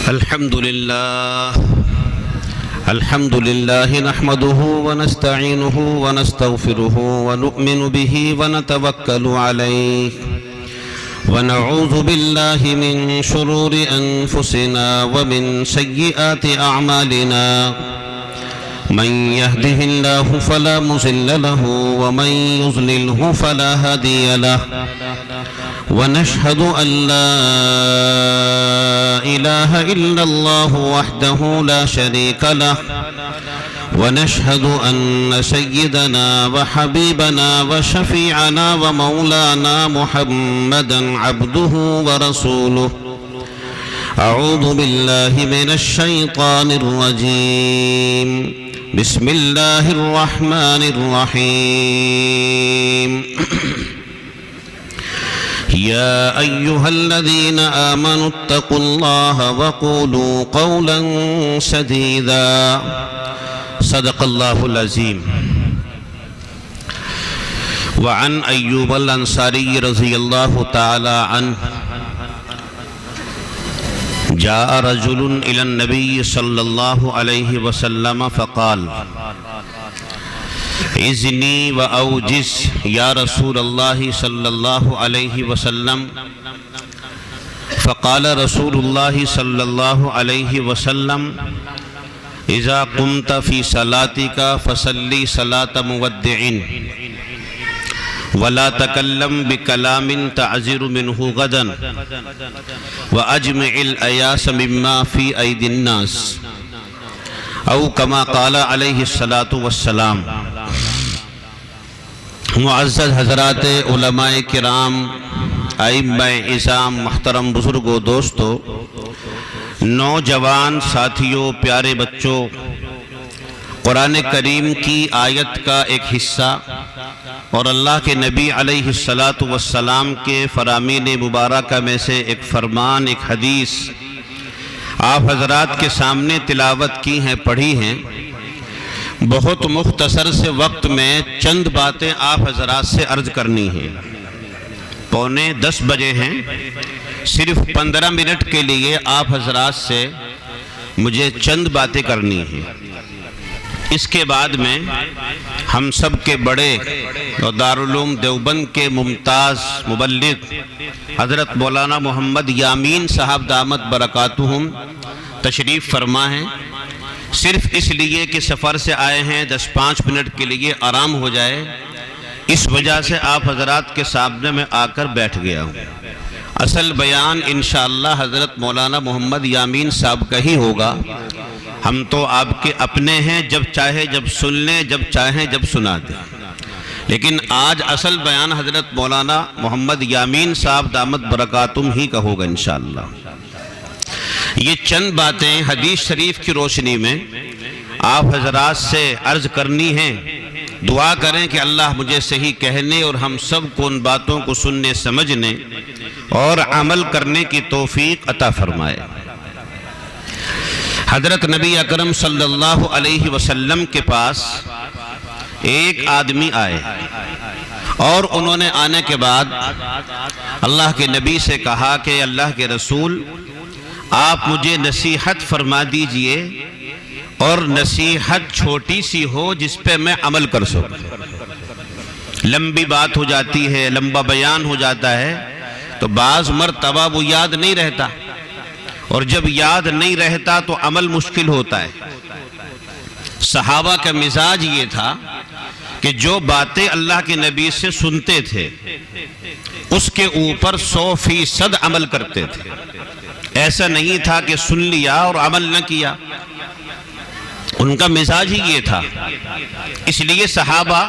الحمد لله نحمده ونستعينه ونستغفره ونؤمن به ونتوكل عليه ونعوذ بالله من شرور أنفسنا ومن سيئات أعمالنا من يهده الله فلا مضل له ومن يضلله فلا هادي له ونشهد أن لا إله إلا الله وحده لا شريك له ونشهد أن سيدنا وحبيبنا وشفيعنا ومولانا محمدا عبده ورسوله أعوذ بالله من الشيطان الرجيم بسم الله الرحمن الرحيم يا أيها الذين آمنوا اتقوا الله وقولوا قولا سديدا صدق الله العظيم وعن أيوب الأنصاري رضي الله تعالى عنه جاء رجل إلى النبي صلى الله عليه وسلم فقال إذني وأوجز يا رسول الله صلى الله عليه وسلم فقال رسول الله صلى الله عليه وسلم إذا قمت في صلاتك فصلي صلاة مودع ولا تكلم بكلام تعذر منه غدا وأجمع الأياس مما في أيدي الناس او کما قال علیہ الصلاۃ والسلام۔ معزز حضرات علماء کرام، ائمہ اعظام، محترم بزرگوں، دوستوں، نوجوان ساتھیوں، پیارے بچوں، قرآن کریم کی آیت کا ایک حصہ اور اللہ کے نبی علیہ الصلاۃ والسلام کے فرامین مبارکہ میں سے ایک فرمان، ایک حدیث آپ حضرات کے سامنے تلاوت کی ہیں، پڑھی ہیں۔ بہت مختصر سے وقت میں چند باتیں آپ حضرات سے عرض کرنی ہیں۔ 9:45 بجے ہیں، صرف 15 منٹ کے لیے آپ حضرات سے مجھے چند باتیں کرنی ہیں۔ اس کے بعد میں ہم سب کے بڑے اور دارالعلوم دیوبند کے ممتاز مبلغ حضرت مولانا محمد یامین صاحب دامت برکاتہم تشریف فرما ہیں۔ صرف اس لیے کہ سفر سے آئے ہیں، 10-5 منٹ کے لیے آرام ہو جائے، اس وجہ سے آپ حضرات کے سامنے میں آ کر بیٹھ گیا ہوں۔ اصل بیان انشاءاللہ حضرت مولانا محمد یامین صاحب کا ہی ہوگا۔ ہم تو آپ کے اپنے ہیں، جب چاہے جب سن لیں، جب چاہیں جب سنا دیں، لیکن آج اصل بیان حضرت مولانا محمد یامین صاحب دامت برکاتہم ہی کا ہوگا انشاءاللہ۔ یہ چند باتیں حدیث شریف کی روشنی میں آپ حضرات سے عرض کرنی ہیں۔ دعا کریں کہ اللہ مجھے صحیح کہنے اور ہم سب کو ان باتوں کو سننے، سمجھنے اور عمل کرنے کی توفیق عطا فرمائے۔ حضرت نبی اکرم صلی اللہ علیہ وسلم کے پاس ایک آدمی آئے اور انہوں نے آنے کے بعد اللہ کے نبی سے کہا کہ اللہ کے رسول، آپ مجھے نصیحت فرما دیجئے، اور نصیحت چھوٹی سی ہو جس پہ میں عمل کر سکوں۔ لمبی بات ہو جاتی ہے، لمبا بیان ہو جاتا ہے تو بعض مرتبہ وہ یاد نہیں رہتا، اور جب یاد نہیں رہتا تو عمل مشکل ہوتا ہے۔ صحابہ کا مزاج یہ تھا کہ جو باتیں اللہ کے نبی سے سنتے تھے اس کے اوپر 100% عمل کرتے تھے۔ ایسا نہیں تھا کہ سن لیا اور عمل نہ کیا، ان کا مزاج ہی یہ تھا۔ اس لیے صحابہ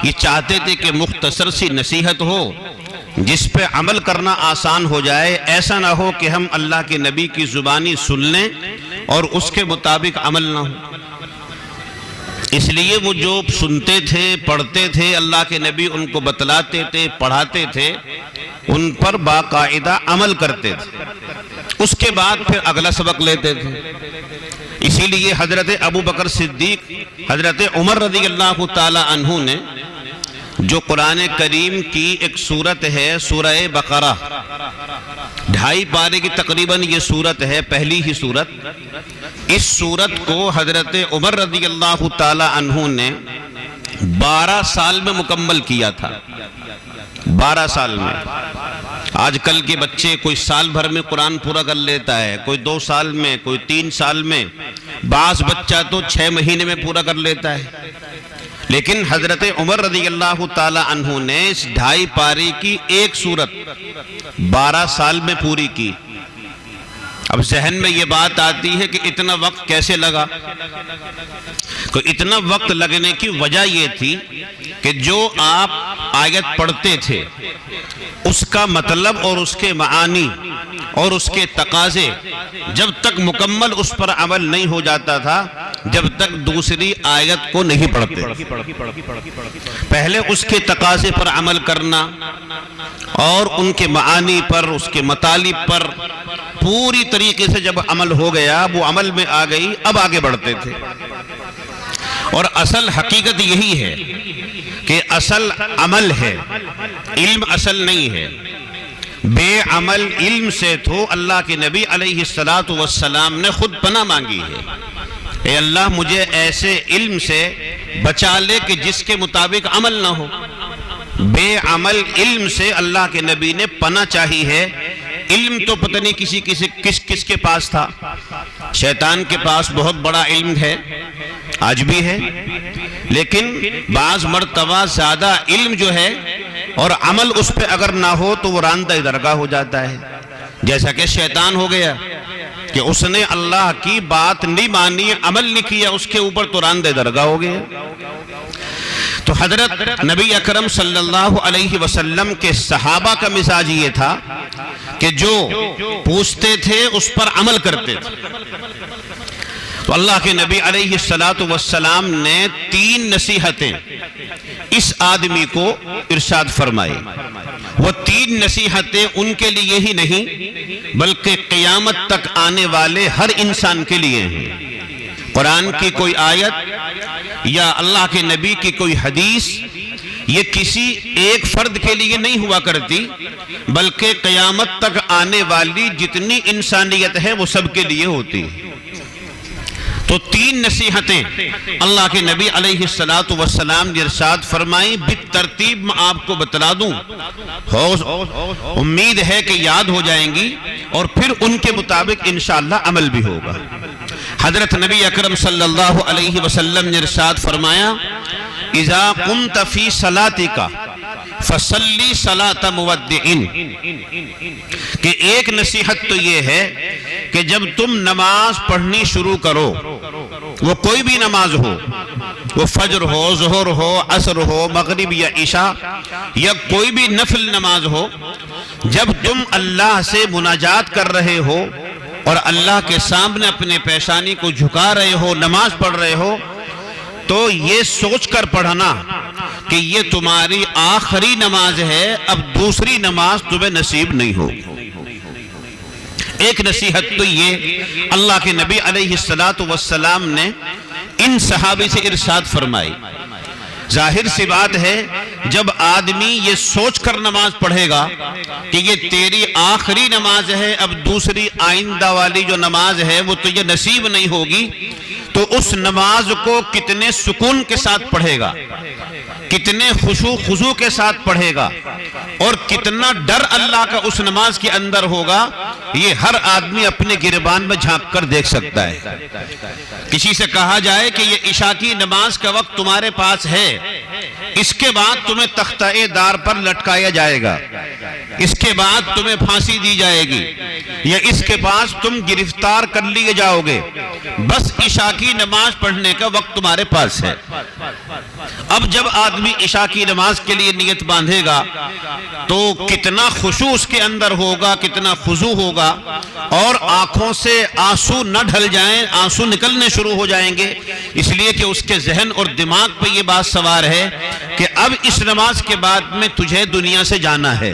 یہ چاہتے تھے کہ مختصر سی نصیحت ہو جس پہ عمل کرنا آسان ہو جائے، ایسا نہ ہو کہ ہم اللہ کے نبی کی زبانی سن لیں اور اس کے مطابق عمل نہ ہو۔ اس لیے وہ جو سنتے تھے، پڑھتے تھے، اللہ کے نبی ان کو بتلاتے تھے، پڑھاتے تھے، ان پر باقاعدہ عمل کرتے تھے، اس کے بعد پھر اگلا سبق لیتے تھے۔ اسی لیے حضرت ابو بکر صدیق، حضرت عمر رضی اللہ تعالی عنہ نے جو قرآن کریم کی ایک سورت ہے سورہ بقرہ، 2.5 پارے کی تقریباً یہ سورت ہے، پہلی ہی سورت۔ اس سورت کو حضرت عمر رضی اللہ تعالی عنہ نے 12 سال میں مکمل کیا تھا، 12 سال میں۔ آج کل کے بچے کوئی سال بھر میں قرآن پورا کر لیتا ہے، کوئی 2 سال میں، کوئی 3 سال میں، بعض بچہ تو 6 مہینے میں پورا کر لیتا ہے۔ لیکن حضرت عمر رضی اللہ تعالی عنہ نے اس 2.5 پارے کی ایک سورت 12 سال میں پوری کی۔ اب ذہن میں یہ بات آتی ہے کہ اتنا وقت کیسے لگا؟ تو اتنا وقت لگنے کی وجہ یہ تھی کہ جو آپ آیت پڑھتے تھے اس کا مطلب اور اس کے معانی اور اس کے تقاضے جب تک مکمل اس پر عمل نہیں ہو جاتا تھا جب تک دوسری آیت کو نہیں پڑھتے۔ پہلے اس کے تقاضے پر عمل کرنا اور ان کے معانی پر، اس کے مطالب پر پوری طریقے سے جب عمل ہو گیا، وہ عمل میں آ گئی، اب آگے بڑھتے تھے۔ اور اصل حقیقت یہی ہے کہ اصل عمل ہے، علم اصل نہیں ہے۔ بے عمل علم سے تو اللہ کے نبی علیہ السلام نے خود پناہ مانگی ہے، اے اللہ مجھے ایسے علم سے بچا لے کہ جس کے مطابق عمل نہ ہو۔ بے عمل علم سے اللہ کے نبی نے پناہ چاہی ہے۔ علم تو پتہ نہیں کس کے پاس تھا۔ شیطان کے پاس بہت بڑا علم ہے، آج بھی ہے، لیکن بعض مرتبہ زیادہ علم جو ہے اور عمل اس پہ اگر نہ ہو تو وہ راندہ درگاہ ہو جاتا ہے، جیسا کہ شیطان ہو گیا کہ اس نے اللہ کی بات نہیں مانی، عمل نہیں کیا، اس کے اوپر تو راندہ درگاہ ہو گیا۔ تو حضرت نبی اکرم صلی اللہ علیہ وسلم کے صحابہ کا مزاج یہ تھا کہ جو پوچھتے تھے اس پر عمل کرتے تھے۔ تو اللہ کے نبی علیہ السلام نے 3 نصیحتیں اس آدمی کو ارشاد فرمائی۔ وہ 3 نصیحتیں ان کے لیے ہی نہیں بلکہ قیامت تک آنے والے ہر انسان کے لیے ہیں۔ قرآن کی کوئی آیت یا اللہ کے نبی کی کوئی حدیث یہ کسی ایک فرد کے لیے نہیں ہوا کرتی بلکہ قیامت تک آنے والی جتنی انسانیت ہے وہ سب کے لیے ہوتی ہے۔ تو 3 نصیحتیں اللہ کے نبی علیہ السلام نے ارشاد فرمائی، بالترتیب میں آپ کو بتلا دوں، امید ہے کہ یاد ہو جائیں گی اور پھر ان کے مطابق انشاءاللہ عمل بھی ہوگا۔ حضرت نبی اکرم صلی اللہ علیہ وسلم نے ارشاد فرمایا، اذا قمت فی صلاتک فصلی صلاۃ مودع، کہ ایک نصیحت تو یہ ہے کہ جب تم نماز پڑھنی شروع کرو، وہ کوئی بھی نماز ہو، وہ فجر ہو، ظہر ہو، عصر ہو، مغرب یا عشاء یا کوئی بھی نفل نماز ہو، جب تم اللہ سے مناجات کر رہے ہو اور اللہ کے سامنے اپنے پیشانی کو جھکا رہے ہو، نماز پڑھ رہے ہو، تو یہ سوچ کر پڑھنا کہ یہ تمہاری آخری نماز ہے، اب دوسری نماز تمہیں نصیب نہیں ہوگی۔ ایک نصیحت تو یہ اللہ کے نبی علیہ السلام نے ان صحابی سے ارشاد فرمائی۔ ظاہر سی بات ہے جب آدمی یہ سوچ کر نماز پڑھے گا کہ یہ تیری آخری نماز ہے، اب دوسری آئندہ والی جو نماز ہے وہ تجھے نصیب نہیں ہوگی، تو اس نماز کو کتنے سکون کے ساتھ پڑھے گا، کتنے خضوع کے ساتھ پڑھے گا اور کتنا ڈر اللہ کا اس نماز کے اندر ہوگا، یہ ہر آدمی اپنے گریبان میں جھانک کر دیکھ سکتا ہے۔ کسی سے کہا جائے کہ یہ عشاء کی نماز کا وقت تمہارے پاس ہے، اس کے بعد تمہیں تختہ دار پر لٹکایا جائے گا، اس کے بعد تمہیں پھانسی دی جائے گی یا اس کے پاس تم گرفتار کر لیے جاؤ گے، بس عشاء کی نماز پڑھنے کا وقت تمہارے پاس ہے۔ اب جب آدمی عشاء کی نماز کے لیے نیت باندھے گا تو کتنا خشوع اس کے اندر ہوگا، کتنا خضوع ہوگا، اور آنکھوں سے آنسو نہ ڈھل جائیں، آنسو نکلنے شروع ہو جائیں گے، اس لیے کہ اس کے ذہن اور دماغ پہ یہ بات سوار ہے کہ اب اس نماز کے بعد میں تجھے دنیا سے جانا ہے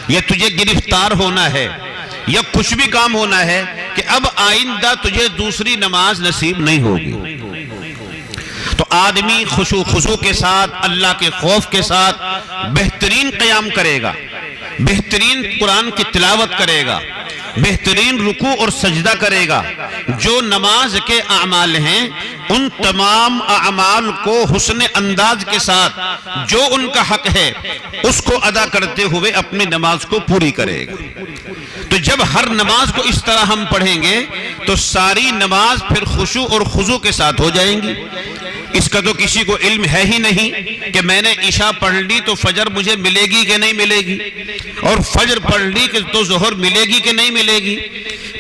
یا تجھے گرفتار ہونا ہے یا کچھ بھی کام ہونا ہے کہ اب آئندہ تجھے دوسری نماز نصیب نہیں ہوگی۔ تو آدمی خشوع خضوع کے ساتھ، اللہ کے خوف کے ساتھ بہترین قیام کرے گا، بہترین قرآن کی تلاوت کرے گا، بہترین رکوع اور سجدہ کرے گا۔ جو نماز کے اعمال ہیں ان تمام اعمال کو حسن انداز کے ساتھ جو ان کا حق ہے اس کو ادا کرتے ہوئے اپنی نماز کو پوری کرے گا۔ تو جب ہر نماز کو اس طرح ہم پڑھیں گے تو ساری نماز پھر خشوع اور خضوع کے ساتھ ہو جائیں گی۔ اس کا تو کسی کو علم ہے ہی نہیں کہ میں نے عشاء پڑھ لی تو فجر مجھے ملے گی کہ نہیں ملے گی، اور فجر پڑھ لی کہ تو ظہر ملے گی کہ نہیں ملے گی۔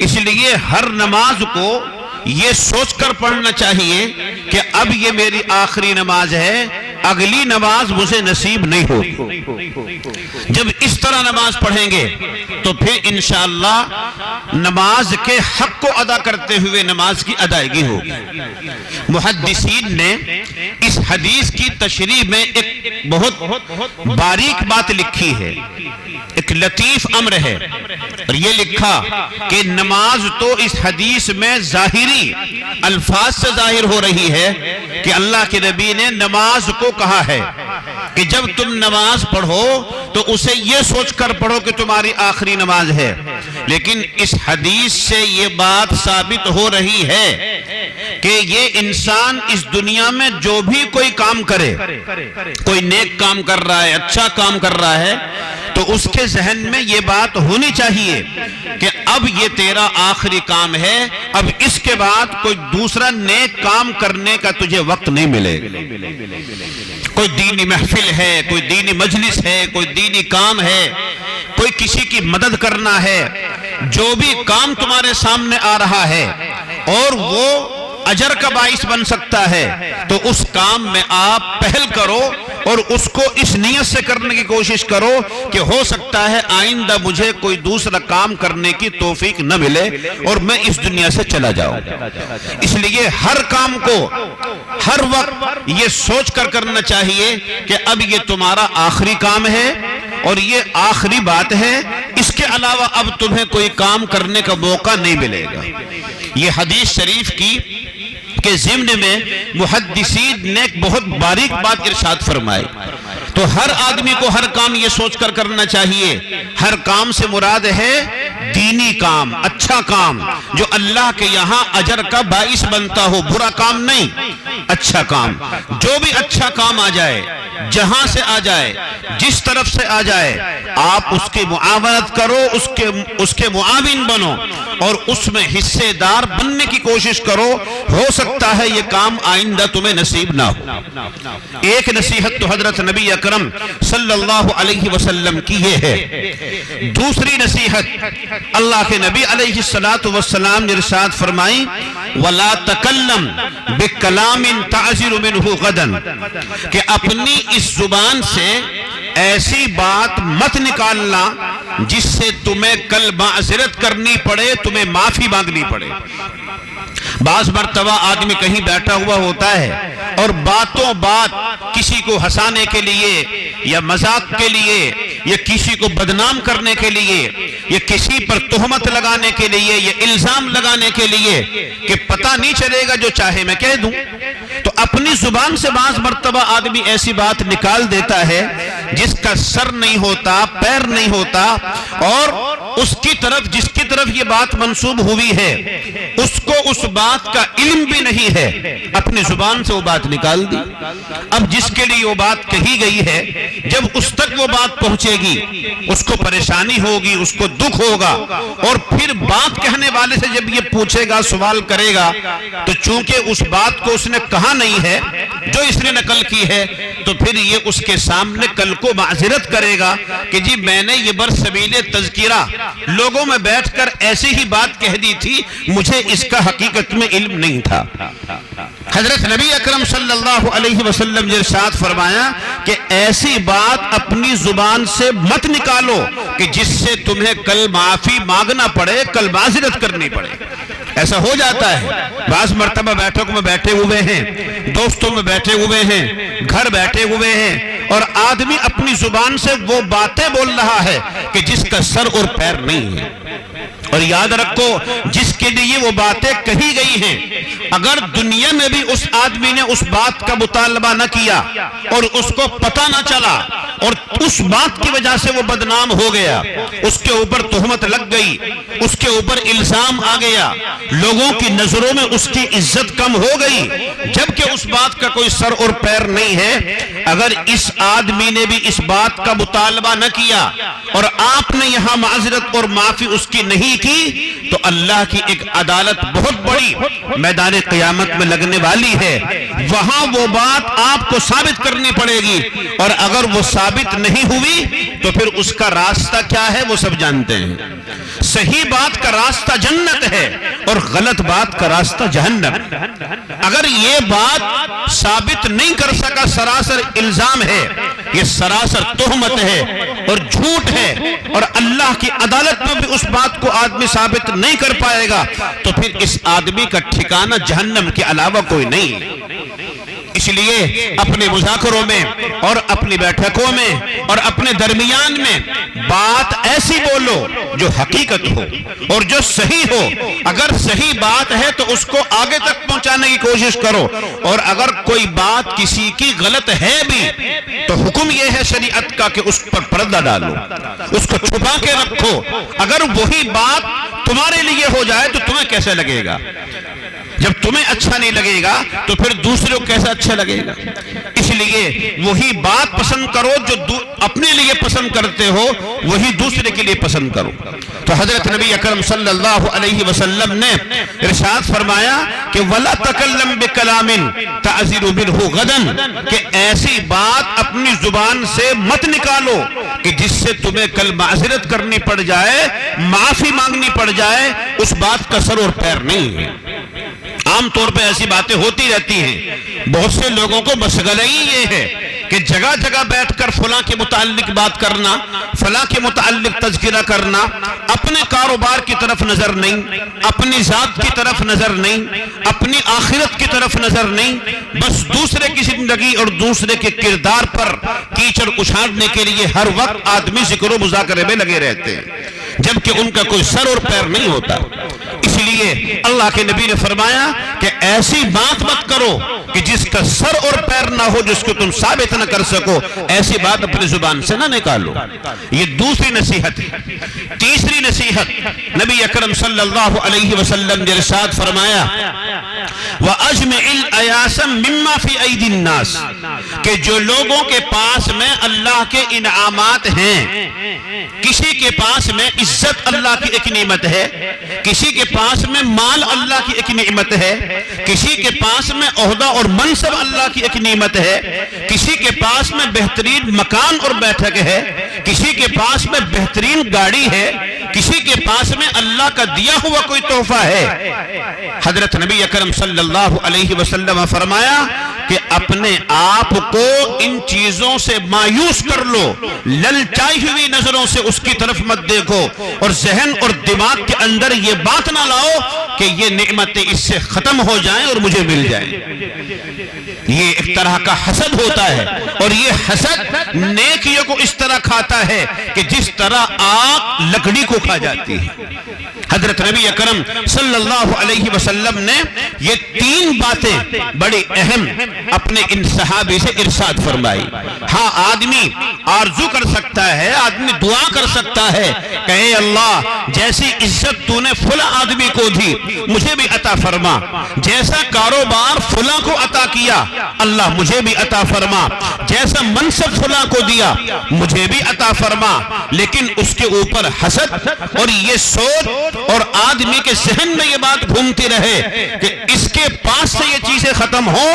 اس لیے ہر نماز کو یہ سوچ کر پڑھنا چاہیے کہ اب یہ میری آخری نماز ہے، اگلی نماز مجھے نصیب نہیں ہوگی۔ جب اس طرح نماز پڑھیں گے تو پھر انشاءاللہ نماز کے حق کو ادا کرتے ہوئے نماز کی ادائیگی ہوگی۔ محدثین نے اس حدیث کی تشریح میں ایک بہت باریک بات لکھی ہے، ایک لطیف امر ہے، اور یہ لکھا کہ نماز تو اس حدیث میں ظاہری الفاظ سے ظاہر ہو رہی ہے کہ اللہ کے نبی نے نماز کو کہا ہے کہ جب تم نماز پڑھو تو اسے یہ سوچ کر پڑھو کہ تمہاری آخری نماز ہے، لیکن اس حدیث سے یہ بات ثابت ہو رہی ہے کہ یہ انسان اس دنیا میں جو بھی کوئی کام کرے، کوئی نیک کام کر رہا ہے، اچھا کام کر رہا ہے، تو اس کے ذہن میں یہ بات ہونی چاہیے کہ اب یہ تیرا آخری کام ہے، اب اس کے بعد کوئی دوسرا نیک کام کرنے کا تجھے وقت نہیں ملے گا۔ کوئی دینی محفل ہے، کوئی دینی مجلس ہے، کوئی دینی کام ہے، کوئی کسی کی مدد کرنا ہے، جو بھی کام تمہارے سامنے آ رہا ہے اور وہ اجر کا باعث بن سکتا ہے تو اس کام میں آپ پہل کرو اور اس کو اس نیت سے کرنے کی کوشش کرو کہ ہو سکتا ہے آئندہ مجھے کوئی دوسرا کام کرنے کی توفیق نہ ملے اور میں اس دنیا سے چلا جاؤں۔ اس لیے ہر کام کو ہر وقت یہ سوچ کر کرنا چاہیے کہ اب یہ تمہارا آخری کام ہے اور یہ آخری بات ہے، اس کے علاوہ اب تمہیں کوئی کام کرنے کا موقع نہیں ملے گا۔ یہ حدیث شریف کی کے ضمن میں محدثین نے ایک بہت باریک بات ارشاد فرمائی۔ تو ہر آدمی کو ہر کام یہ سوچ کر کرنا چاہیے، ہر کام سے مراد ہے دینی کام، اچھا کام جو اللہ کے یہاں اجر کا باعث بنتا ہو، برا کام نہیں، اچھا کام۔ جو بھی اچھا کام آ جائے، جہاں سے آ جائے، جس طرف سے آ جائے، آپ اس کی معاونت کرو، اس کے معاون بنو اور اس میں حصے دار بننے کی کوشش کرو۔ ہو سکتا ہے یہ کام آئندہ تمہیں نصیب نہ ہو۔ ایک نصیحت تو حضرت نبی اکرم صلی اللہ علیہ وسلم کی یہ ہے۔ دوسری نصیحت اللہ کے نبی علیہ السلام نے ارشاد فرمائی وَلَا تَكَلَّمْ بِكَلَامٍ تَعْزِرُ مِنْهُ غَدًا، کہ اپنی اس زبان سے ایسی بات مت نکالنا جس سے تمہیں کل معذرت کرنی پڑے، تمہیں معافی مانگنی پڑے۔ بعض مرتبہ آدمی کہیں بیٹھا ہوا ہوتا ہے اور باتوں بات کسی کو ہنسانے کے لیے یا مذاق کے لیے یا کسی کو بدنام کرنے کے لیے یا کسی پر تہمت لگانے کے لیے یا الزام لگانے کے لیے کہ پتہ نہیں چلے گا جو چاہے میں کہہ دوں، تو اپنی زبان سے بعض مرتبہ آدمی ایسی بات نکال دیتا ہے جس کا سر نہیں ہوتا، پیر نہیں ہوتا، اور اس کی طرف جس کی طرف یہ بات منسوب ہوئی ہے اس کو اس بات کا علم بھی نہیں ہے، اپنی زبان سے وہ بات نکال دی۔ اب جس کے لیے وہ بات کہی گئی ہے جب اس تک وہ بات پہنچے گی اس کو پریشانی ہوگی، اس کو دکھ ہوگا، اور پھر بات کہنے والے سے جب یہ پوچھے گا، سوال کرے گا، تو چونکہ اس بات کو اس نے کہا نہیں ہے جو اس نے نقل کی ہے، تو پھر یہ اس کے سامنے کل کو معذرت کرے گا کہ جی میں نے یہ برسبیل تذکرہ لوگوں میں بیٹھ کر ایسی ہی بات کہہ دی تھی، مجھے اس کا حقیقت میں علم نہیں تھا۔ حضرت نبی اکرم صلی اللہ علیہ وسلم نے ارشاد فرمایا کہ ایسی بات اپنی زبان سے مت نکالو کہ جس سے تمہیں کل معافی مانگنا پڑے، کل معذرت کرنی پڑے۔ ایسا ہو جاتا ہے، بعض مرتبہ بیٹھک میں بیٹھے ہوئے ہیں، دوستوں میں بیٹھے ہوئے ہیں، گھر بیٹھے ہوئے ہیں، اور آدمی اپنی زبان سے وہ باتیں بول رہا ہے کہ جس کا سر اور پیر نہیں ہے، اور یاد رکھو جس کے لیے وہ باتیں کہی گئی ہیں، اگر دنیا میں بھی اس آدمی نے اس بات کا مطالبہ نہ کیا اور اس کو پتہ نہ چلا اور اس بات کی وجہ سے وہ بدنام ہو گیا، اس کے اوپر تہمت لگ گئی، اس کے اوپر الزام آ گیا، لوگوں کی نظروں میں اس کی عزت کم ہو گئی، جبکہ اس بات کا کوئی سر اور پیر نہیں ہے، اگر اس آدمی نے بھی اس بات کا مطالبہ نہ کیا اور آپ نے یہاں معذرت اور معافی اس کی نہیں کی، تو اللہ کی ایک عدالت بہت بڑی میدان قیامت میں لگنے والی ہے، وہاں وہ بات آپ کو ثابت کرنی پڑے گی، اور اگر وہ ثابت نہیں ہوئی تو پھر اس کا راستہ کیا ہے وہ سب جانتے ہیں۔ صحیح بات کا راستہ جنت ہے اور غلط بات کا راستہ جہنم۔ اگر یہ بات ثابت نہیں کر سکا، سراسر الزام ہے، یہ سراسر تہمت ہے اور جھوٹ ہے، اور اللہ کی عدالت میں بھی اس بات کو آدمی ثابت نہیں کر پائے گا، تو پھر اس آدمی کا ٹھکانہ جہنم کے علاوہ کوئی نہیں۔ اس لیے اپنے مذاکروں میں اور اپنی بیٹھکوں میں اور اپنے درمیان میں بات ایسی بولو جو حقیقت ہو اور جو صحیح ہو۔ اگر صحیح بات ہے تو اس کو آگے تک پہنچانے کی کوشش کرو، اور اگر کوئی بات کسی کی غلط ہے بھی تو حکم یہ ہے شریعت کا کہ اس پر پردہ ڈالو، اس کو چھپا کے رکھو۔ اگر وہی بات تمہارے لیے ہو جائے تو تمہیں کیسے لگے گا؟ جب تمہیں اچھا نہیں لگے گا تو پھر دوسروں کو کیسا اچھا لگے گا؟ اس لیے وہی بات پسند کرو جو اپنے لیے پسند کرتے ہو، وہی دوسرے کے لیے پسند کرو۔ تو حضرت نبی اکرم صلی اللہ علیہ وسلم نے ارشاد فرمایا کہ وَلَا تَكَلَّمْ بِكَلَامٍ تَعْزِرُ مِنْهُ غَدًا، کہ ایسی بات اپنی زبان سے مت نکالو کہ جس سے تمہیں کل معذرت کرنی پڑ جائے، معافی مانگنی پڑ جائے، اس بات کا سر اور پیر نہیں ہے۔ عام طور پہ ایسی باتیں ہوتی رہتی ہیں، بہت سے لوگوں کو مشغلہ ہی یہ ہے کہ جگہ جگہ بیٹھ کر فلاں کے متعلق بات کرنا، فلاں کے متعلق تذکرہ کرنا، اپنے کاروبار کی طرف نظر نہیں، اپنی ذات کی طرف نظر نہیں، اپنی آخرت کی طرف نظر نہیں، بس دوسرے کی زندگی اور دوسرے کے کردار پر کیچڑ اچھالنے کے لیے ہر وقت آدمی ذکر و مذاکرے میں لگے رہتے ہیں، جبکہ ان کا کوئی سر اور پیر نہیں ہوتا۔ اس لیے اللہ کے نبی نے فرمایا کہ ایسی بات مت کرو کہ جس کا سر اور پیر نہ ہو، جس کو تم ثابت نہ کر سکو، ایسی بات اپنی زبان سے نہ نکالو۔ یہ دوسری نصیحت ہے۔ تیسری نصیحت، نبی اکرم صلی اللہ علیہ وسلم نے ارشاد فرمایا وَأَجْمِعِ الْأَيَاسَ مِمَّا فِي أَيْدِي النَّاسِ، کہ جو لوگوں کے پاس میں اللہ کے انعامات ہیں، کسی کے پاس میں عزت اللہ کی ایک نعمت ہے، کسی کے پاس میں مال اللہ کی ایک نعمت ہے، کسی کے پاس میں عہدہ اور منصب اللہ کی ایک نعمت ہے، کسی کے پاس میں بہترین مکان اور بیٹھک ہے، کسی کے پاس میں بہترین گاڑی ہے، کسی کے پاس میں اللہ کا دیا ہوا کوئی تحفہ ہے۔ حضرت نبی اکرم صلی اللہ علیہ وسلم فرمایا کہ اپنے آپ کو ان چیزوں سے مایوس کر لو، للچائی ہوئی نظروں سے اس کی طرف مت دیکھو، اور ذہن اور دماغ کے اندر یہ بات نہ لاؤ کہ یہ نعمتیں اس سے ختم ہو جائیں اور مجھے مل جائیں۔ یہ ایک طرح کا حسد ہوتا ہے، اور یہ حسد نیکیوں کو اس طرح کھاتا ہے کہ جس طرح آگ لکڑی کو کھا جاتی ہے۔ حضرت نبی اکرم صلی اللہ علیہ وسلم نے یہ تین باتیں بڑی اہم اپنے ان صحابی سے ارشاد فرمائی۔ ہاں، آدمی آرزو کر سکتا ہے، آدمی دعا کر سکتا ہے کہ اے اللہ، جیسی عزت تو نے فلاں آدمی کو دی مجھے بھی عطا فرما، جیسا کاروبار فلاں کو عطا کیا اللہ مجھے بھی عطا فرما، جیسا منصب فلاں کو دیا مجھے بھی عطا فرما۔ لیکن اس کے اوپر حسد اور یہ سوچ اور آدمی کے ذہن میں یہ بات گھومتی رہے کہ اس کے پاس سے یہ چیزیں ختم ہو،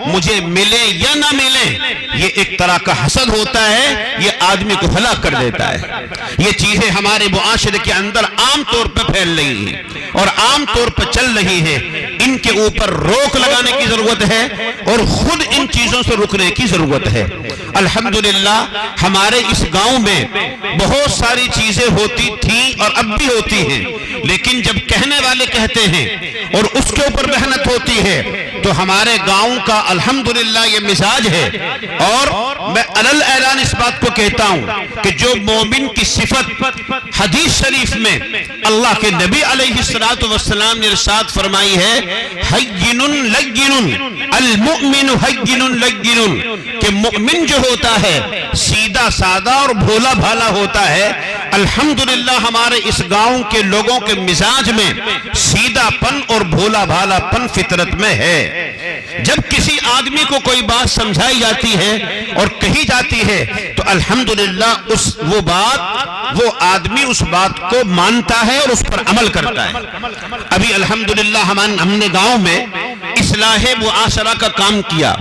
مجھے ملے یا نہ ملے، یہ ایک طرح کا حسد ہوتا ہے، یہ آدمی کو ہلاک کر دیتا ہے۔ یہ چیزیں ہمارے معاشرے کے اندر عام طور پر پھیل رہی ہیں اور عام طور پر چل رہی ہیں، ان کے اوپر روک لگانے کی ضرورت ہے اور خود ان چیزوں سے رکنے کی ضرورت ہے۔ الحمدللہ ہمارے اس گاؤں میں بہت ساری چیزیں ہوتی تھیں اور اب بھی ہوتی ہیں، لیکن جب کہنے والے کہتے ہیں اور اس کے اوپر محنت ہوتی ہے تو ہمارے گاؤں کا الحمدللہ یہ مزاج ہے۔ اور میں علل اعلان اس بات کو کہتا ہوں کہ جو مومن کی صفت حدیث شریف میں اللہ کے نبی علیہ السلام نے ارشاد فرمائی ہے، حیّن لین المؤمن حیّن لین، کہ مؤمن جو ہوتا ہے سیدھا سادہ اور بھولا بھالا ہوتا ہے۔ الحمدللہ ہمارے اس گاؤں کے لوگوں کے مزاج میں سیدھا پن اور بھولا بھالا پن فطرت میں ہے۔ جب کسی آدمی کو کوئی بات سمجھائی جاتی ہے اور کہی جاتی ہے تو الحمدللہ وہ آدمی اس بات کو مانتا ہے اور اس پر عمل کرتا ہے۔ ابھی الحمدللہ ہم نے گاؤں میں اصلاح معاشرہ کا کام کیا۔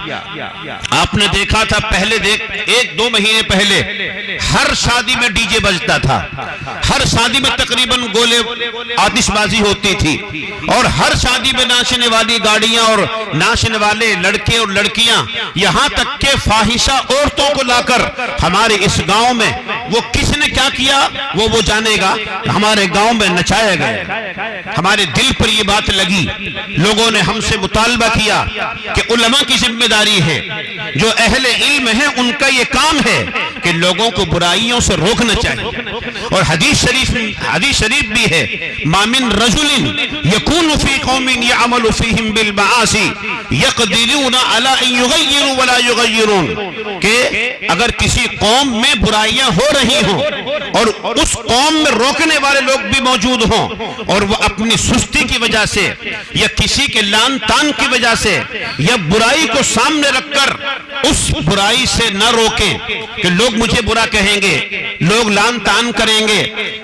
آپ نے دیکھا تھا پہلے 1-2 مہینے پہلے ہر شادی میں ڈی جے بجتا تھا، ہر شادی میں تقریباً گولے آتش بازی ہوتی تھی، اور ہر شادی میں ناچنے والی گاڑیاں اور ناچنے والے لڑکے اور لڑکیاں، یہاں تک کہ فاحشہ عورتوں کو لا کر ہمارے اس گاؤں میں وہ کس نے کیا کیا وہ جانے گا، ہمارے گاؤں میں نچایا گیا۔ ہمارے دل پر یہ بات لگی، لوگوں نے ہم سے مطالبہ کیا کہ علماء کی ذمہ داری ہے، جو اہل علم ہیں ان کا یہ کام ہے کہ لوگوں کو برائیوں سے روکنا چاہیے۔ اور حدیث شریف بھی ہے، ما من رجل یکون فی قوم یعمل فیہم بالمعاصی یقدرون علی ان یغیروا ولا یغیرون، کہ اگر کسی قوم میں برائیاں ہو رہی ہوں اور اس قوم میں روکنے والے لوگ بھی موجود ہوں اور وہ اپنی سستی کی وجہ سے یا کسی کے لان تان کی وجہ سے یا برائی کو سامنے رکھ کر اس برائی سے نہ روکیں کہ لوگ مجھے برا کہیں گے، لوگ لان تان کریں گے،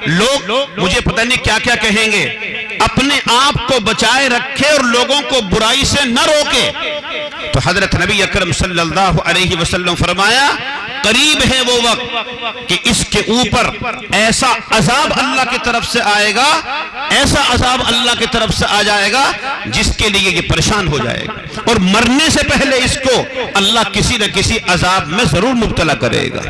لوگ مجھے پتہ نہیں کیا کیا کہیں گے، اپنے آپ کو بچائے رکھے اور لوگوں کو برائی سے نہ روکے۔ تو حضرت نبی اکرم صلی اللہ علیہ وسلم فرمایا، قریب ہے وہ وقت کہ اس کے اوپر ایسا عذاب اللہ کی طرف سے آئے گا، ایسا عذاب اللہ کی طرف سے آ جائے گا جس کے لیے یہ پریشان ہو جائے گا، اور مرنے سے پہلے اس کو اللہ کسی نہ کسی عذاب میں ضرور مبتلا کرے گا۔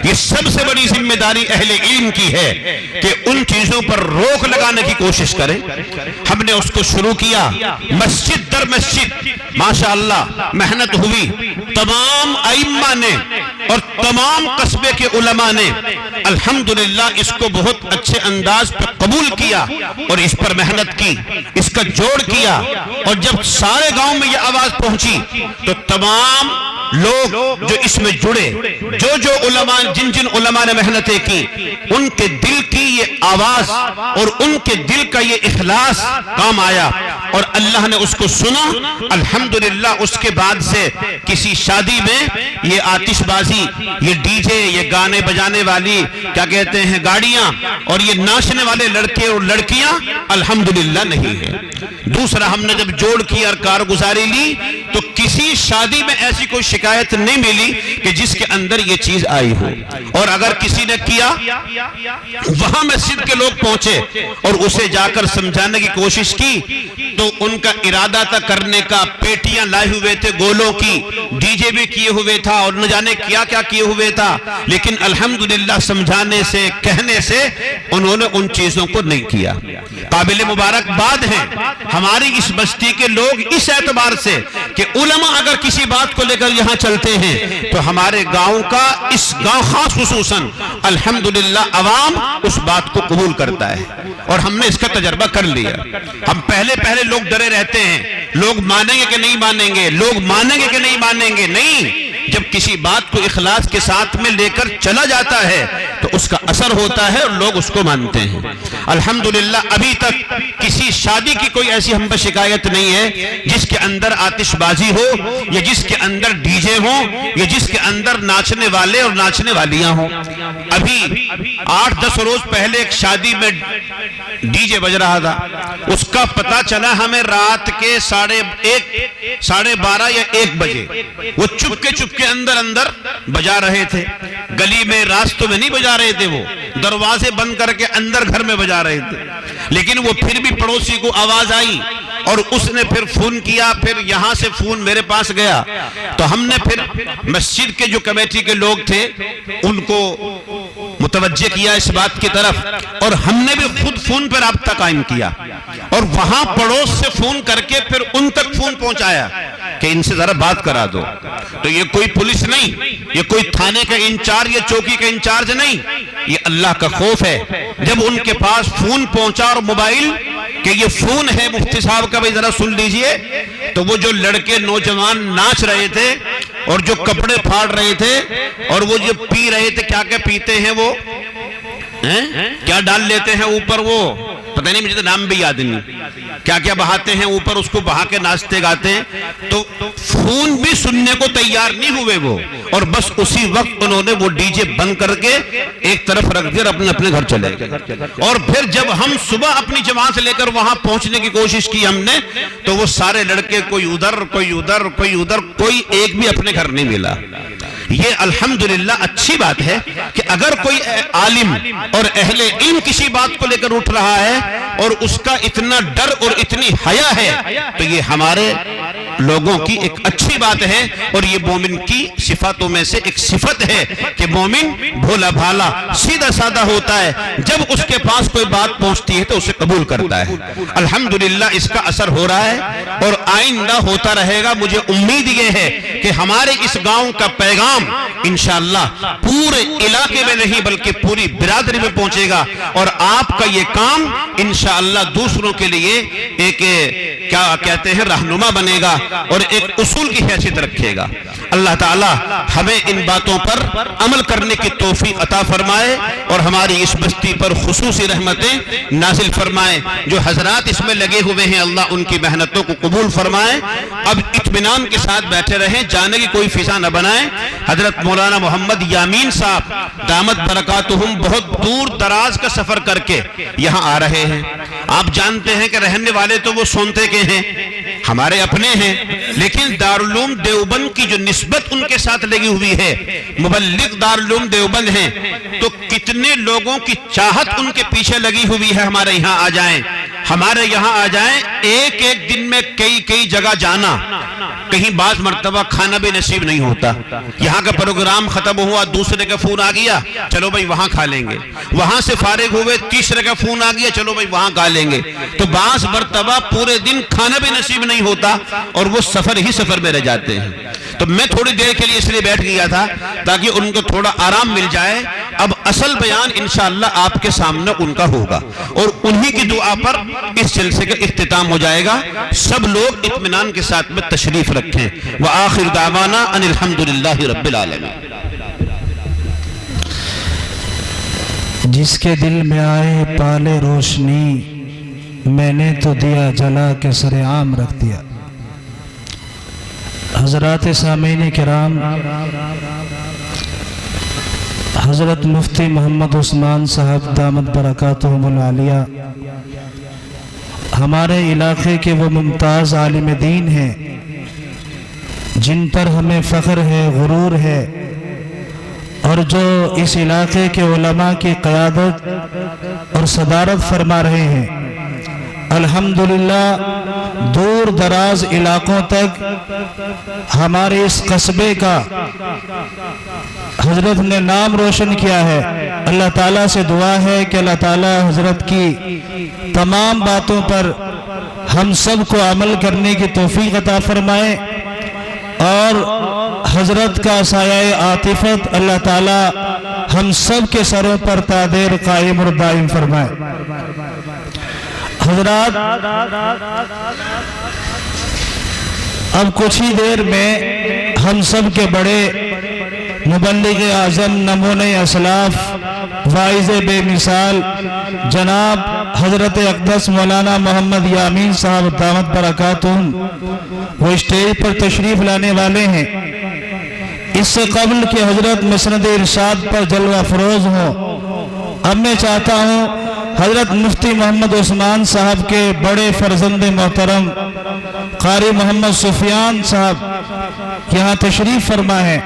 یہ سب سے بڑی ذمہ داری اہل علم کی ہے کہ ان چیزوں پر روک لگانے کی کوشش کریں۔ ہم نے اس کو شروع کیا، مسجد در مسجد ماشاءاللہ محنت ہوئی، تمام ائمہ نے اور تمام قصبے کے علماء نے الحمدللہ اس کو بہت اچھے انداز پر قبول کیا اور اس پر محنت کی، اس کا جوڑ کیا، اور جب سارے گاؤں میں یہ آواز پہنچی تو تمام لوگ جو اس میں جڑے، جو علماء جن علماء نے محنتیں کی، ان کے دل کی یہ آواز اور ان کے دل کا یہ اخلاص کام آیا اور اللہ نے اس کو سنا۔ الحمدللہ اس کے بعد سے کسی شادی میں یہ آتش بازی، یہ ڈی جے، یہ گانے بجانے والی کیا کہتے ہیں گاڑیاں اور یہ ناچنے والے لڑکے اور لڑکیاں الحمدللہ نہیں ہے۔ دوسرا، ہم نے جب جوڑ کی اور کارگزاری لی تو کسی شادی میں ایسی کوئی شکایت نہیں ملی کہ جس کے اندر یہ چیز آئی ہو، اور اگر کسی نے کیا وہاں مسجد کے لوگ پہنچے اور اسے جا کر سمجھانے کی کوشش کی تو ان کا ارادہ تھا کرنے کا، پیٹیاں لائے ہوئے تھے گولوں کی، ڈی جے بھی کیے ہوئے تھا اور نہ جانے کیا کیا کیے ہوئے تھا، لیکن الحمدللہ سمجھانے سے کہنے سے انہوں نے ان چیزوں کو نہیں کیا۔ قابل مبارکباد ہیں ہماری اس بستی کے لوگ اس اعتبار سے کہ علماء اگر کسی بات کو لے کر یہاں چلتے ہیں تو ہمارے گاؤں کا اس گاؤں خاص خصوصاً الحمدللہ عوام اس بات کو قبول کرتا ہے، اور ہم نے اس کا تجربہ کر لیا۔ ہم پہلے لوگ ڈرے رہتے ہیں، لوگ مانیں گے کہ نہیں مانیں گے، لوگ مانیں گے کہ نہیں مانیں گے، نہیں، جب کسی بات کو اخلاص کے ساتھ میں لے کر چلا جاتا ہے تو اس کا اثر ہوتا ہے اور لوگ اس کو مانتے ہیں۔ الحمدللہ ابھی تک کسی شادی کی کوئی ایسی ہم پر شکایت نہیں ہے جس کے اندر آتش بازی ہو یا جس کے اندر ڈی جے ہوں یا جس کے اندر ناچنے والے اور ناچنے والیاں ہوں۔ ابھی 8-10 روز پہلے ایک شادی میں ڈی جے بج رہا تھا، اس کا پتہ چلا ہمیں رات کے 12:30 یا 1 بجے، وہ چپ کے اندر بجا رہے تھے، گلی میں راستوں میں نہیں بجا رہے تھے، وہ دروازے بند کر کے اندر گھر میں بجا رہے تھے، لیکن وہ پھر بھی پڑوسی کو آواز آئی اور اس نے پھر فون کیا، پھر یہاں سے فون میرے پاس گیا تو ہم نے پھر مسجد کے جو کمیٹی کے لوگ تھے ان کو متوجہ کیا اس بات کی طرف، اور ہم نے بھی خود فون پر رابطہ قائم کیا اور وہاں پڑوس سے فون کر کے پھر ان تک فون پہنچایا کہ ان سے ذرا بات کرا دو۔ تو یہ کوئی پولیس نہیں، یہ کوئی تھانے کا انچارج یا چوکی کا انچارج نہیں، یہ اللہ کا خوف ہے۔ جب ان کے پاس فون پہنچا اور موبائل کہ یہ فون ہے مفتی صاحب کا، بھائی ذرا سن لیجئے، تو وہ جو لڑکے نوجوان ناچ رہے تھے اور جو کپڑے پھاڑ رہے تھے اور وہ جو پی رہے تھے، کیا کیا پیتے ہیں وہ، کیا ڈال لیتے ہیں اوپر، وہ پتہ نہیں، مجھے تو نام بھی یاد نہیں، کیا کیا بہاتے ہیں اوپر، اس کو بہا کے ناچتے گاتے ہیں، تو فون بھی سننے کو تیار نہیں ہوئے وہ، اور بس اسی وقت انہوں نے وہ ڈی جے بند کر کے ایک طرف رکھ دیا اور اپنے گھر چلے گئے۔ اور پھر جب ہم صبح اپنی جماعت لے کر وہاں پہنچنے کی کوشش کی ہم نے، تو وہ سارے لڑکے کوئی ادھر کوئی ادھر کوئی ادھر، کوئی ایک بھی اپنے گھر نہیں ملا۔ یہ الحمدللہ اچھی بات ہے کہ اگر کوئی عالم اور اہل علم کسی بات کو لے کر اٹھ رہا ہے اور اس کا اتنا ڈر اور اتنی حیا ہے، تو یہ ہمارے لوگوں کی ایک اچھی بات ہے، اور یہ مومن کی صفاتوں میں سے ایک صفت ہے کہ مومن بھولا بھالا سیدھا سادہ ہوتا ہے، جب اس کے پاس کوئی بات پہنچتی ہے تو اسے قبول کرتا ہے۔ الحمدللہ اس کا اثر ہو رہا ہے اور آئندہ ہوتا رہے گا۔ مجھے امید یہ ہے کہ ہمارے اس گاؤں کا پیغام انشاءاللہ پورے علاقے میں نہیں بلکہ پوری برادری میں پہنچے گا، اور آپ کا یہ کام انشاءاللہ دوسروں کے لیے ایک کیا کہتے ہیں رہنما بنے گا اور ایک اصول کی حیثیت رکھے گا۔ اللہ تعالی ہمیں ان باتوں پر عمل کرنے کی توفیق عطا فرمائے اور ہماری اس بستی پر خصوصی رحمتیں نازل فرمائے۔ جو حضرات اس میں لگے ہوئے ہیں اللہ ان کی محنتوں کو قبول فرمائے۔ اب اطمینان کے ساتھ بیٹھے رہیں، جانے کی کوئی فضا نہ بنائیں۔ حضرت مولانا محمد یامین صاحب دامت برکاتہم بہت دور دراز کا سفر کر کے یہاں آ رہے ہیں۔ آپ جانتے ہیں کہ رہنے والے تو وہ سونتے کے ہیں، ہمارے اپنے ہیں، لیکن دارالعلوم دیوبند کی جو نسبت ان کے ساتھ لگی ہوئی ہے، مبلغ دارالعلوم دیوبند ہیں، تو کتنے لوگوں کی چاہت ان کے پیچھے لگی ہوئی ہے ہمارے یہاں آ جائیں، ہمارے یہاں آ جائیں۔ ایک ایک دن میں کئی جگہ جانا، کہیں بعض مرتبہ کھانا بھی نصیب نہیں ہوتا۔ یہاں کا پروگرام ختم ہوا، دوسرے کا فون آ گیا، چلو بھائی وہاں کھا لیں گے، وہاں سے فارغ ہوئے تیسرے کا فون آ گیا، چلو بھائی وہاں کھا لیں گے۔ تو بعض مرتبہ پورے دن کھانا بھی نصیب نہیں ہوتا اور وہ سفر ہی سفر میں رہ جاتے ہیں۔ تو میں تھوڑی دیر کے لیے اس لیے بیٹھ گیا تھا تاکہ ان کو تھوڑا آرام مل جائے۔ اب اصل بیان انشاءاللہ آپ کے سامنے ان کا ہوگا اور انہی کی دعا پر اس جلسے کا اختتام ہو جائے گا۔ سب لوگ اطمینان کے ساتھ میں تشریف رکھیں۔ وآخر دعوانا ان الحمدللہ رب العالمین۔ جس کے دل میں آئے پالے روشنی، میں نے تو دیا جلا کے سر عام رکھ دیا۔ حضرات سامعین کرام، حضرت مفتی محمد عثمان صاحب دامت برکاتہم العالیہ ہمارے علاقے کے وہ ممتاز عالم دین ہیں جن پر ہمیں فخر ہے، غرور ہے، اور جو اس علاقے کے علماء کی قیادت اور صدارت فرما رہے ہیں۔ الحمدللہ دور دراز علاقوں تک ہمارے اس قصبے کا حضرت نے نام روشن کیا ہے۔ اللہ تعالیٰ سے دعا ہے کہ اللہ تعالیٰ حضرت کی تمام باتوں پر ہم سب کو عمل کرنے کی توفیق عطا فرمائے، اور حضرت کا سایہ عاطفت اللہ تعالیٰ ہم سب کے سروں پر تا دیر قائم اور دائم فرمائے۔ حضرات، اب کچھ ہی دیر میں ہم سب کے بڑے مبلغ اعظم، نمونہ اسلاف، واعظ بے مثال جناب حضرت اقدس مولانا محمد یامین صاحب دامت برکاتہم وہ اسٹیج پر تشریف لانے والے ہیں۔ اس سے قبل کہ حضرت مسند ارشاد پر جلوہ فروز ہوں، اب میں چاہتا ہوں حضرت مفتی محمد عثمان صاحب کے بڑے فرزند محترم قاری محمد سفیان صاحب یہاں تشریف فرما ہے،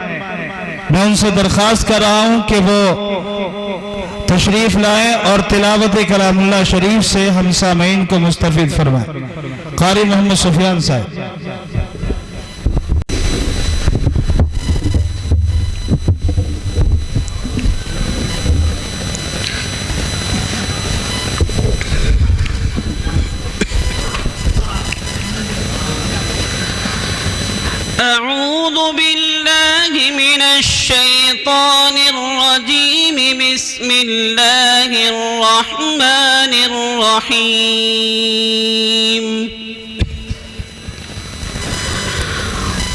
میں ان سے درخواست کر رہا ہوں کہ وہ تشریف لائیں اور تلاوت کلام اللہ شریف سے ہم سامعین کو مستفید فرمائیں۔ قاری محمد سفیان صاحب۔ أعوذ بالله من الشيطان الرجيم. بسم الله الرحمن الرحيم.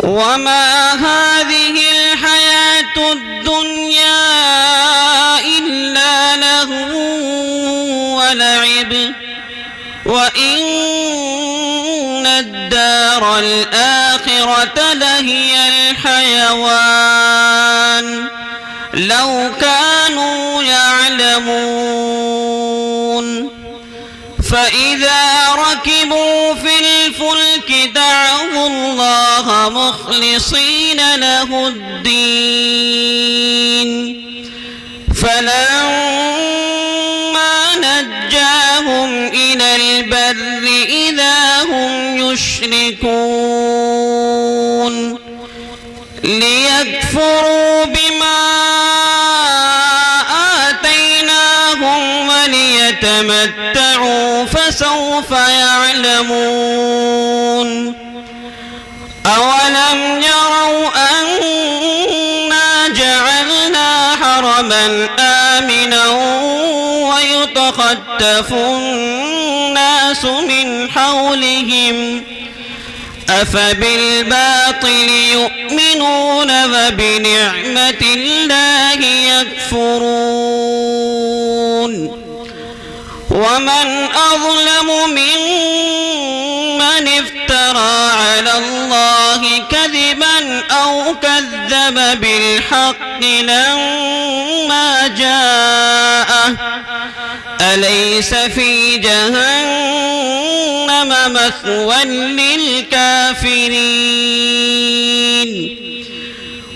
وما هذه الحياة الدنيا إلا لهو ولعب وإن الدار الآخرة لهي الحيوان لو كانوا يعلمون. فإذا ركبوا في الفلك دعوا الله مخلصين له الدين فلما نجاهم إلى البر إذا هم يشركون ليكفروا بما آتيناهم وليتمتعوا فسوف يعلمون. أولم يروا أنا جعلنا حرما آمنا ويتخطف الناس من حولهم أفبالباطل يؤمنون وبنعمة الله يكفرون. ومن أظلم ممن افترى على الله كذبا أو كذب بالحق لما جاءه أليس في جهنم مثوى للكافرين.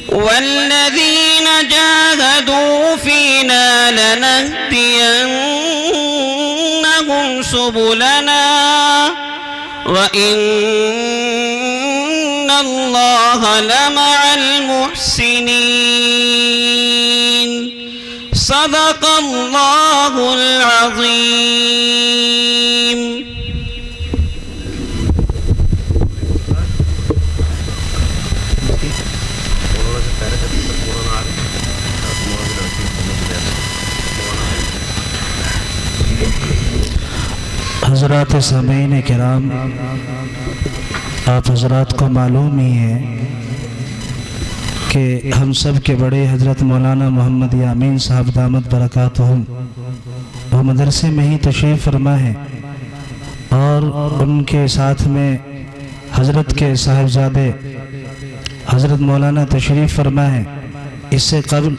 والذين جاهدوا فينا لنهدينهم سبلنا وإن الله لمع المحسنين. صدق الله العظيم. حضرات سامعین کرام، آپ حضرات کو معلوم ہی ہے کہ ہم سب کے بڑے حضرت مولانا محمد یامین صاحب دامت برکاتہم وہ مدرسے میں ہی تشریف فرما ہے اور ان کے ساتھ میں حضرت کے صاحبزادے حضرت مولانا تشریف فرما ہے. اس سے قبل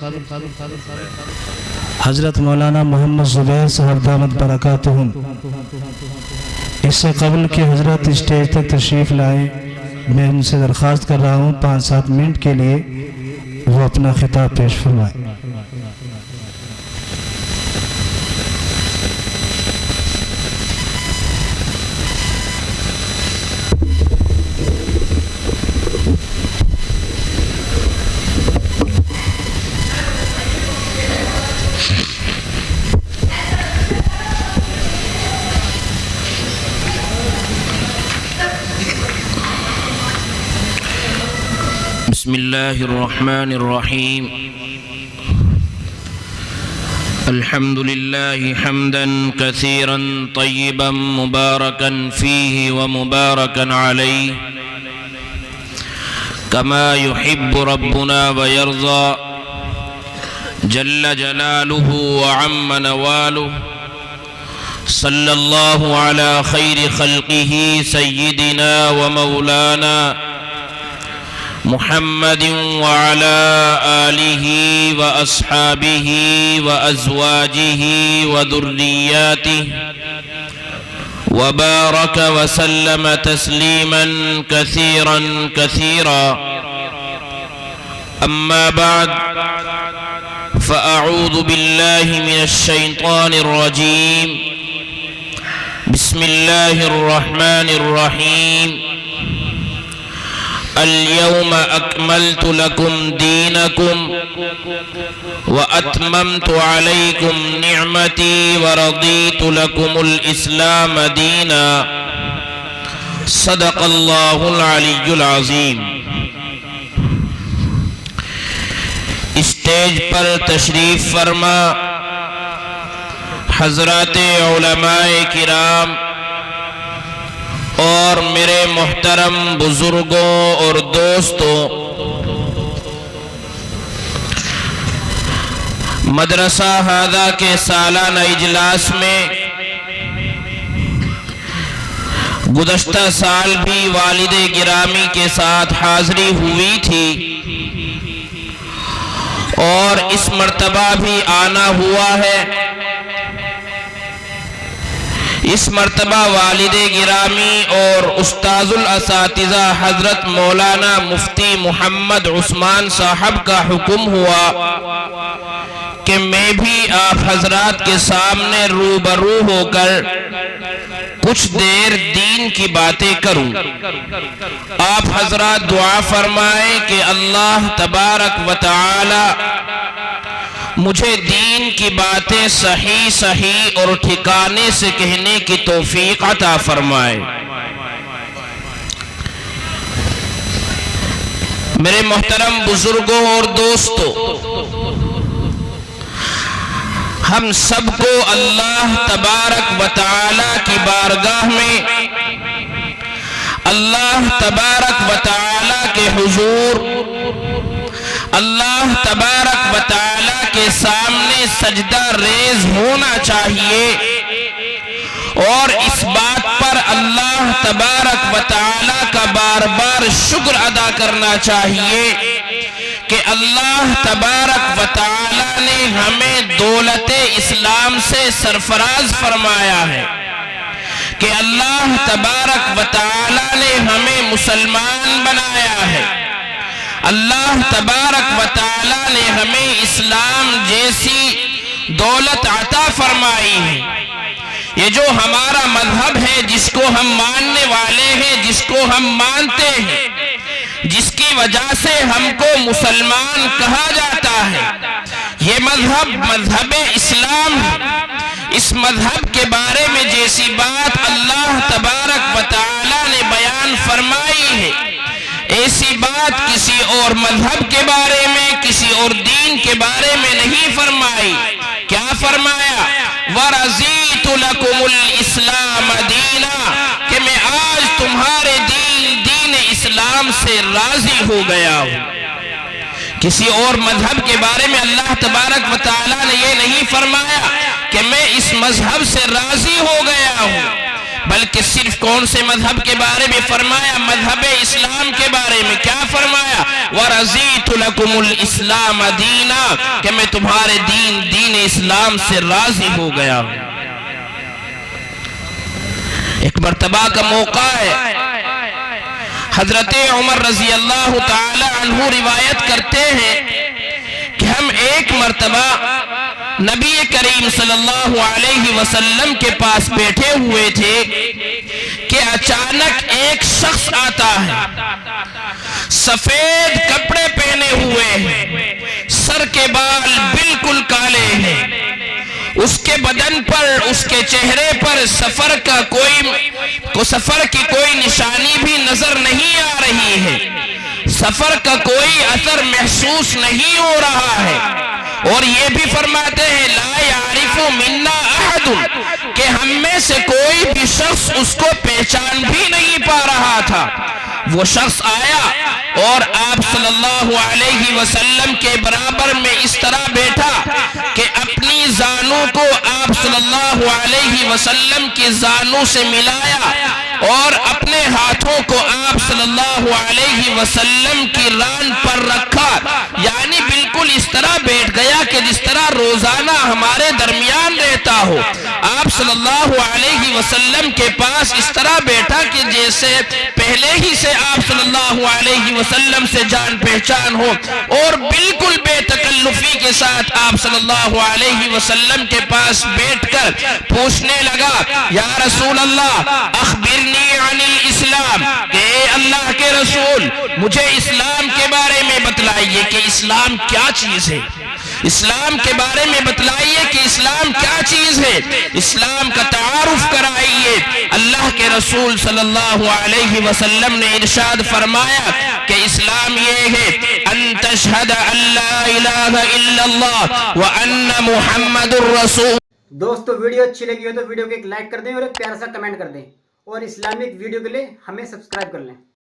حضرت مولانا محمد زبیر صاحب دامت برکاتہم، اس سے قبل کہ حضرت اسٹیج تک تشریف لائے، میں ان سے درخواست کر رہا ہوں 5-7 منٹ کے لیے وہ اپنا خطاب پیش فرمائیں. بسم الله الرحمن الرحيم. الحمد لله حمدا كثيرا طيبا مباركا فيه ومباركا عليه كما يحب ربنا ويرضى جل جلاله وعم نواله. صلى الله على خير خلقه سيدنا ومولانا محمد وعلى آله وأصحابه وأزواجه وذرياته وبارك وسلم تسليما كثيرا كثيرا. أما بعد فأعوذ بالله من الشيطان الرجيم. بسم الله الرحمن الرحيم. اليوم أكملت لكم دينكم وأتممت عليكم نعمتي ورضيت لكم الإسلام دينا. صدق الله العلي العظيم. اسٹیج پر تشریف فرما حضرات علماء کرام اور میرے محترم بزرگوں اور دوستوں، مدرسہ ہادہ کے سالانہ اجلاس میں گزشتہ سال بھی والد گرامی کے ساتھ حاضری ہوئی تھی اور اس مرتبہ بھی آنا ہوا ہے۔ اس مرتبہ والد گرامی اور استاذ الاساتذہ حضرت مولانا مفتی محمد عثمان صاحب کا حکم ہوا کہ میں بھی آپ حضرات کے سامنے روبرو ہو کر کچھ دیر دین کی باتیں کروں۔ آپ حضرات دعا فرمائیں کہ اللہ تبارک و تعالی مجھے دین کی باتیں صحیح صحیح اور ٹھکانے سے کہنے کی توفیق عطا فرمائے۔ میرے محترم بزرگوں اور دوستوں، ہم سب کو اللہ تبارک و تعالی کی بارگاہ میں اللہ تبارک و تعالی کے حضور اللہ تبارک و تعالی کے سامنے سجدہ ریز ہونا چاہیے اور اس بات پر اللہ تبارک و تعالی کا بار بار شکر ادا کرنا چاہیے کہ اللہ تبارک و تعالی نے ہمیں دولت اسلام سے سرفراز فرمایا ہے، کہ اللہ تبارک و تعالی نے ہمیں مسلمان بنایا ہے، اللہ تبارک و تعالی نے ہمیں اسلام جیسی دولت عطا فرمائی ہے۔ یہ جو ہمارا مذہب ہے، جس کو ہم ماننے والے ہیں، جس کو ہم مانتے ہیں، جس کی وجہ سے ہم کو مسلمان کہا جاتا ہے، یہ مذہب اسلام ہے۔ اس مذہب کے بارے میں جیسی بات اللہ تبارک و تعالی نے بیان فرمائی ہے، ایسی بات کسی اور مذہب کے بارے میں، کسی اور دین کے بارے میں نہیں فرمائی۔ کیا فرمایا؟ وَرَضِيتُ لَكُمُ الْإِسْلَامَ دِينًا، کہ میں آج تمہارے دین اسلام سے راضی ہو گیا ہوں۔ کسی اور مذہب کے بارے میں اللہ تبارک و تعالی نے یہ نہیں فرمایا کہ میں اس مذہب سے راضی ہو گیا ہوں، بلکہ صرف کون سے مذہب کے بارے میں فرمایا؟ مذہب اسلام کے بارے میں۔ کیا فرمایا؟ وَرَضِيتُ لَكُمُ الْإِسْلَامَ دِينًا، کہ میں تمہارے دین اسلام سے راضی ہو گیا ہوں۔ ایک مرتبہ کا موقع ہے، حضرت عمر رضی اللہ تعالی عنہ روایت کرتے ہیں کہ ہم ایک مرتبہ نبی کریم صلی اللہ علیہ وسلم کے پاس بیٹھے ہوئے تھے کہ اچانک ایک شخص آتا ہے، سفید کپڑے پہنے ہوئے ہیں، سر کے بال بالکل کالے ہیں، اس کے بدن پر، اس کے چہرے پر سفر کی کوئی نشانی بھی نظر نہیں آ رہی ہے، سفر کا کوئی اثر محسوس نہیں ہو رہا ہے، اور یہ بھی فرماتے ہیں لا یعرف منا احد، کہ ہم میں سے کوئی بھی شخص اس کو پہچان بھی نہیں پا رہا تھا۔ وہ شخص آیا اور آپ صلی اللہ علیہ وسلم کے برابر میں اس طرح بیٹھا کہ اپنی زانوں کو آپ صلی اللہ علیہ وسلم کی زانوں سے ملایا اور اپنے ہاتھوں کو آپ صلی اللہ علیہ وسلم کی ران پر رکھا، یعنی بالکل اس طرح بیٹھ گیا کہ جس طرح روزانہ ہمارے درمیان رہتا ہو۔ آپ صلی اللہ علیہ وسلم کے پاس اس طرح بیٹھا کہ جیسے پہلے ہی سے آپ صلی اللہ علیہ وسلم سے جان پہچان ہو، اور بالکل بے تکلفی کے ساتھ آپ صلی اللہ علیہ وسلم کے پاس بیٹھ کر پوچھنے لگا، یا رسول اللہ اخبرنی عن الاسلام، کہ اے اللہ کے رسول مجھے اسلام کے بارے میں بتلائیے کہ اسلام کیا چیز ہے، اسلام کے بارے میں بتلائیے کہ اسلام کیا چیز ہے، اسلام کا تعارف کرائیے۔ اللہ کے رسول صلی اللہ علیہ وسلم نے ارشاد فرمایا کہ اسلام یہ ہے ان اشہد ان لا الہ الا اللہ وان محمد الرسول. دوستو ویڈیو اچھی لگی ہو تو ویڈیو کو ایک لائک کر دیں اور ایک پیارا سا کمنٹ کر دیں اور اسلامک ویڈیو کے لیے ہمیں سبسکرائب کر لیں.